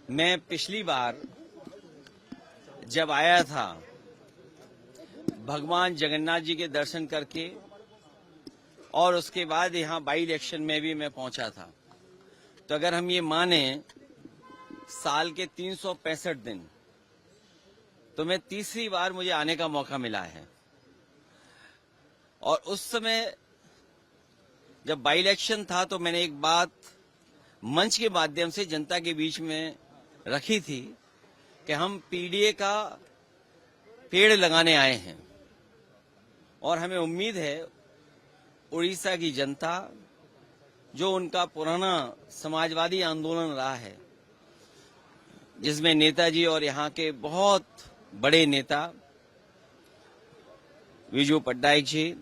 मैं पिछली बार जब आया था भगवान जगन्नाथ जी के दर्शन करके और उसके बाद यहाँ बाई इलेक्शन में भी मैं पहुंचा था, तो अगर हम ये माने साल के 365 दिन, तो मैं तीसरी बार मुझे आने का मौका मिला है। और उस समय जब बाई इलेक्शन था तो मैंने एक बात मंच के माध्यम से जनता के बीच में रखी थी कि हम पीडीए का पेड़ लगाने आए हैं और हमें उम्मीद है उड़ीसा की जनता, जो उनका पुराना समाजवादी आंदोलन रहा है, जिसमें नेताजी और यहाँ के बहुत बड़े नेता विजू पट्टनायक जी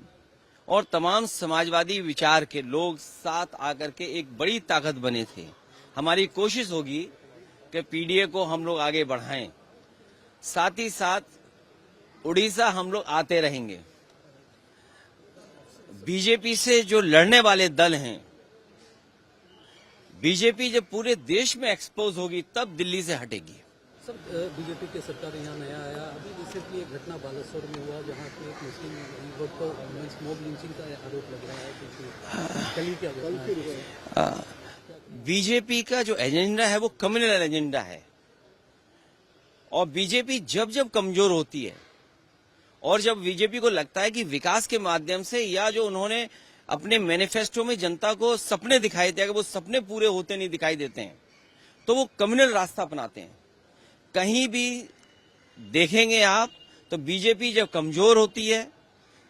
और तमाम समाजवादी विचार के लोग साथ आकर के एक बड़ी ताकत बने थे। हमारी कोशिश होगी कि पीडीए को हम लोग आगे बढ़ाएं, साथ ही साथ उड़ीसा हम लोग आते रहेंगे। बीजेपी से जो लड़ने वाले दल हैं, बीजेपी जब पूरे देश में एक्सपोज होगी तब दिल्ली से हटेगी। सर, बीजेपी की सरकार यहाँ नया आया, अभी रिसेंटली एक घटना बालेश्वर में हुआ जहाँ पे एक मुस्लिम युवक को मॉब लिंचिंग का आरोप लग रहा है। कल क्या घटना है? बीजेपी का जो एजेंडा है वो कम्युनल एजेंडा है, और बीजेपी जब जब कमजोर होती है और जब बीजेपी को लगता है कि विकास के माध्यम से, या जो उन्होंने अपने मैनिफेस्टो में जनता को सपने दिखाए थे, अगर वो सपने पूरे होते नहीं दिखाई देते हैं तो वो कम्युनल रास्ता अपनाते हैं। कहीं भी देखेंगे आप तो बीजेपी जब कमजोर होती है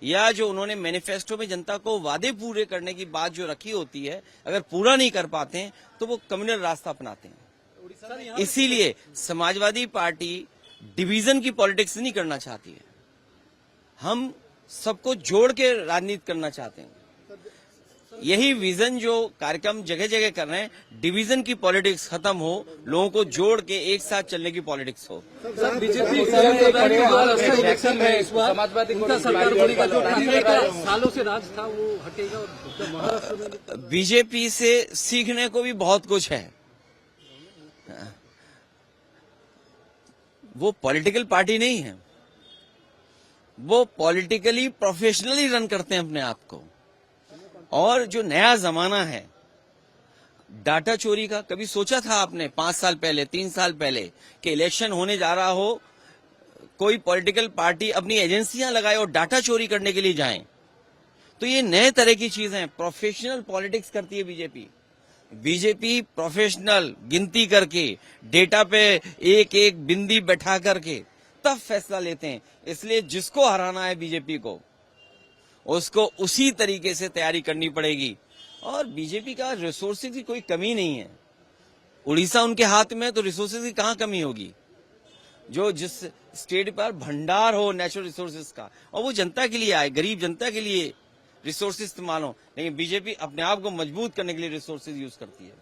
या जो उन्होंने मैनिफेस्टो में जनता को वादे पूरे करने की बात जो रखी होती है, अगर पूरा नहीं कर पाते हैं तो वो कम्युनल रास्ता अपनाते हैं। इसीलिए समाजवादी पार्टी डिवीजन की पॉलिटिक्स नहीं करना चाहती है, हम सबको जोड़ के राजनीति करना चाहते हैं। यही विजन जो कार्यक्रम जगह जगह कर रहे हैं, डिवीजन की पॉलिटिक्स खत्म हो, लोगों को जोड़ के एक साथ चलने की पॉलिटिक्स हो। सर, बीजेपी इलेक्शन में इस बार उनका सरकार बनेगा, जो पहले का सालों से राज था वो हटेगा और महाराष्ट्र में बीजेपी से सीखने को भी बहुत कुछ है। वो पॉलिटिकल पार्टी नहीं है, वो पॉलिटिकली प्रोफेशनली रन करते हैं अपने आप को। और जो नया जमाना है डाटा चोरी का, कभी सोचा था आपने 5 साल पहले, 3 साल पहले कि इलेक्शन होने जा रहा हो, कोई पॉलिटिकल पार्टी अपनी एजेंसियां लगाए और डाटा चोरी करने के लिए जाएं? तो ये नए तरह की चीजें, प्रोफेशनल पॉलिटिक्स करती है बीजेपी। बीजेपी प्रोफेशनल गिनती करके, डेटा पे एक एक बिंदी बैठा करके तब फैसला लेते हैं। इसलिए जिसको हराना है बीजेपी को, उसको उसी तरीके से तैयारी करनी पड़ेगी। और बीजेपी का रिसोर्सेज की कोई कमी नहीं है। उड़ीसा उनके हाथ में, तो रिसोर्सेज की कहां कमी होगी? जो जिस स्टेट पर भंडार हो नेचुरल रिसोर्सेज का, और वो जनता के लिए आए, गरीब जनता के लिए रिसोर्सेज इस्तेमाल हो। लेकिन बीजेपी अपने आप को मजबूत करने के लिए रिसोर्सेज यूज करती है।